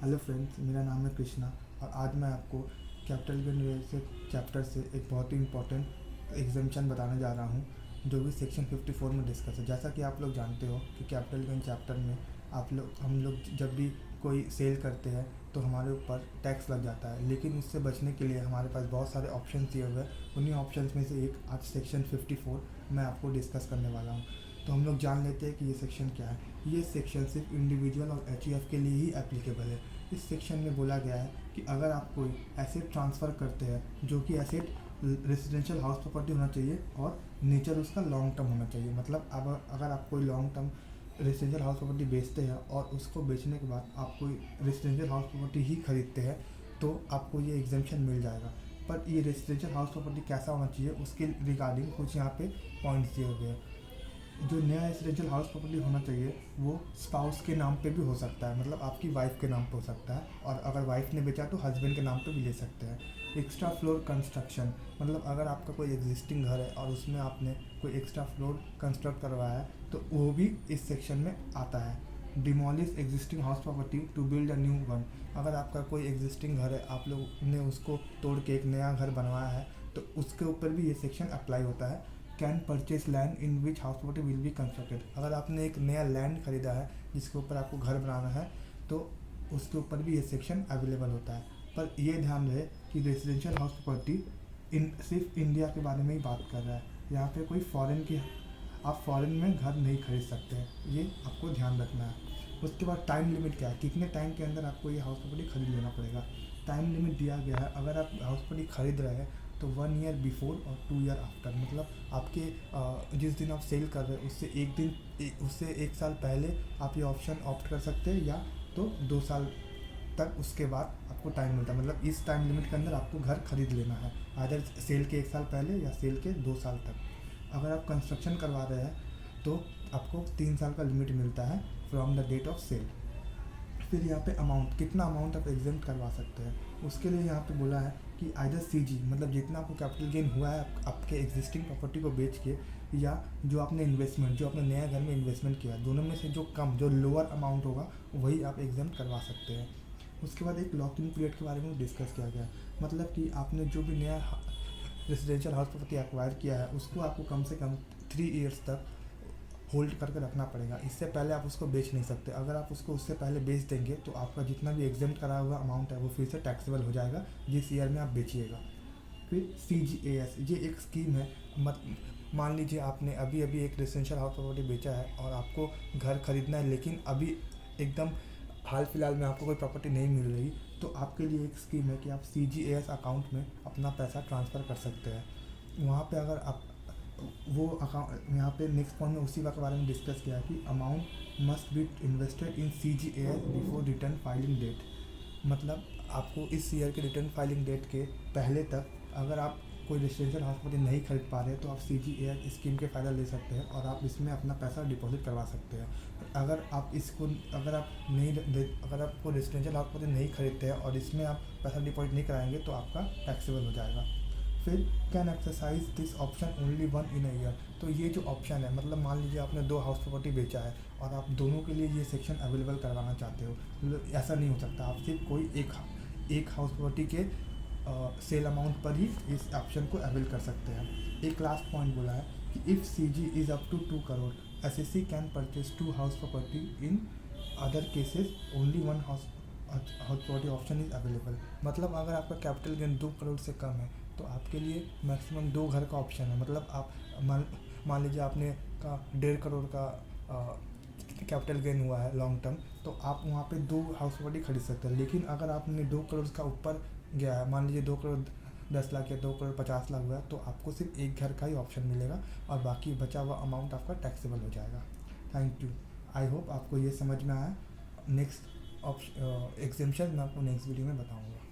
Hello friends, मेरा नाम है कृष्णा और आज मैं आपको कैपिटल गेन से चैप्टर से एक बहुत ही इम्पोर्टेंट एग्जामेशन बताने जा रहा हूँ, जो भी सेक्शन 54 में डिस्कस है। जैसा कि आप लोग जानते हो कि कैपिटल गेन चैप्टर में हम लोग जब भी कोई सेल करते हैं तो हमारे ऊपर टैक्स लग जाता है, लेकिन उससे बचने के लिए हमारे पास बहुत सारे ऑप्शन दिए हुए हैं। उन्हीं ऑप्शंस में से एक आज सेक्शन 54 मैं आपको डिस्कस करने वाला हूँ। तो हम लोग जान लेते हैं कि ये सेक्शन क्या है। ये सेक्शन सिर्फ इंडिविजुअल और एचईएफ के लिए ही एप्लीकेबल है। इस सेक्शन में बोला गया है कि अगर आप कोई एसेट ट्रांसफ़र करते हैं, जो कि एसेट रेजिडेंशियल हाउस प्रॉपर्टी होना चाहिए और नेचर उसका लॉन्ग टर्म होना चाहिए। मतलब अब अगर आप कोई long term residential house property बेचते हैं और उसको बेचने के बाद आप कोई रेजिडेंशियल हाउस प्रॉपर्टी ही खरीदते हैं तो आपको ये एग्जेम्पशन मिल जाएगा। पर ये रेजिडेंशियल हाउस प्रॉपर्टी कैसा होना चाहिए उसके रिगार्डिंग कुछ यहाँ पे पॉइंट्स दिए हुए हैं। जो नया रेजिडेंशियल हाउस प्रॉपर्टी होना चाहिए वो स्पाउस के नाम पे भी हो सकता है, मतलब आपकी वाइफ के नाम पे हो सकता है, और अगर वाइफ ने बेचा तो हस्बैंड के नाम पे भी ले सकते हैं। एक्स्ट्रा फ्लोर कंस्ट्रक्शन, मतलब अगर आपका कोई एग्जिस्टिंग घर है और उसमें आपने कोई एक्स्ट्रा फ्लोर कंस्ट्रक्ट करवाया है तो वो भी इस सेक्शन में आता है। Demolish existing house property to build a new one, अगर आपका कोई एग्जिस्टिंग घर है, आप लोग ने उसको तोड़ के एक नया घर बनवाया है तो उसके ऊपर भी ये सेक्शन अप्लाई होता है। Can purchase land in which house property will be constructed, अगर आपने एक नया लैंड खरीदा है जिसके ऊपर आपको घर बनाना है तो उसके ऊपर भी ये सेक्शन अवेलेबल होता है। पर ये ध्यान रहे कि रेजिडेंशियल हाउस प्रॉपर्टी सिर्फ इंडिया के बारे में ही बात कर रहा है। यहाँ पे कोई फॉरेन के आप फॉरेन में घर नहीं खरीद सकते हैं, ये आपको ध्यान रखना है। उसके बाद टाइम लिमिट क्या है, कितने टाइम के अंदर आपको ये हाउस प्रॉपर्टी खरीद लेना पड़ेगा। टाइम लिमिट दिया गया है, अगर आप हाउस प्रॉपर्टी खरीद रहे हैं तो 1 ईयर बिफोर और 2 ईयर आफ्टर, मतलब आपके जिस दिन आप सेल कर रहे हैं उससे एक साल पहले आप ये ऑप्शन ऑप्ट कर सकते हैं, या तो 2 साल तक उसके बाद आपको टाइम मिलता है। मतलब इस टाइम लिमिट के अंदर आपको घर खरीद लेना है, आइदर सेल के 1 साल पहले या सेल के 2 साल तक। अगर आप कंस्ट्रक्शन करवा रहे हैं तो आपको 3 साल का लिमिट मिलता है from the date of sale. फिर यहाँ पे अमाउंट, कितना अमाउंट आप एग्जेम्प्ट करवा सकते हैं, उसके लिए यहाँ पे बोला है कि आइदर सीजी, मतलब जितना आपको कैपिटल गेन हुआ है आपके एग्जिस्टिंग प्रॉपर्टी को बेच के, या जो आपने इन्वेस्टमेंट, जो आपने नया घर में इन्वेस्टमेंट किया, दोनों में से जो कम, जो लोअर अमाउंट होगा वही आप एग्जेम्प्ट करवा सकते हैं। उसके बाद एक लॉकिंग पीरियड के बारे में डिस्कस किया गया, मतलब कि आपने जो भी नया रेजिडेंशियल हाउस प्रॉपर्टी एक्वायर किया है उसको आपको कम से कम 3 ईयर्स तक होल्ड करके रखना पड़ेगा। इससे पहले आप उसको बेच नहीं सकते। अगर आप उसको उससे पहले बेच देंगे तो आपका जितना भी एग्जेम्प्ट करा हुआ अमाउंट है वो फिर से टैक्सेबल हो जाएगा जिस ईयर में आप बेचिएगा। फिर CGAS, ये एक स्कीम है। मान लीजिए आपने अभी अभी एक रेजिडेंशियल हाउस प्रॉपर्टी बेचा है और आपको घर खरीदना है, लेकिन अभी एकदम हाल फिलहाल में आपको कोई प्रॉपर्टी नहीं मिल रही, तो आपके लिए एक स्कीम है कि आप CGAS अकाउंट में अपना पैसा ट्रांसफ़र कर सकते हैं। वहाँ पे अगर आप वो अकाउंट, यहाँ पे नेक्स्ट पॉइंट में उसी के बारे में डिस्कस किया कि amount must be invested in CGAS before return filing date, मतलब आपको इस ईयर के रिटर्न फाइलिंग डेट के पहले तक अगर आप कोई रेजिडेंशियल हाउस प्रॉपर्टी नहीं खरीद पा रहे तो आप CGAS स्कीम के फ़ायदा ले सकते हैं और आप इसमें अपना पैसा डिपॉजिट करवा सकते हैं। अगर आपको रेजिडेंशियल हाउस प्रॉपर्टी नहीं खरीदते हैं और इसमें आप पैसा डिपॉजिट नहीं कराएंगे तो आपका टैक्सेबल हो जाएगा। फिर can exercise this option only 1 in a year, तो ये जो ऑप्शन है, मतलब मान लीजिए आपने 2 हाउस प्रॉपर्टी बेचा है और आप दोनों के लिए ये सेक्शन अवेलेबल करवाना चाहते हो, मतलब ऐसा नहीं हो सकता। आप सिर्फ कोई एक हाउस प्रॉपर्टी के सेल अमाउंट पर ही इस ऑप्शन को अवेल कर सकते हैं। एक लास्ट पॉइंट बोला है कि if CG is up to 2 crore SSC can purchase 2 house property, in other cases only 1 house property option is available. मतलब अगर आपका कैपिटल गेन 2 करोड़ से कम है तो आपके लिए मैक्सिमम 2 घर का ऑप्शन है। मतलब आप मान लीजिए आपने का 1.5 करोड़ का कैपिटल गेन हुआ है लॉन्ग टर्म, तो आप वहाँ पे 2 हाउस प्रॉपर्टी खरीद सकते हैं। लेकिन अगर आपने 2 करोड़ का ऊपर गया है, मान लीजिए 2 करोड़ 10 लाख या 2 करोड़ 50 लाख हुआ है, तो आपको सिर्फ एक घर का ही ऑप्शन मिलेगा और बाकी बचा हुआ अमाउंट आपका टैक्सेबल हो जाएगा। Thank you. आई होप आपको ये समझ में आया। नेक्स्ट एग्जेम्पशन मैं आपको नेक्स्ट वीडियो में बताऊँगा।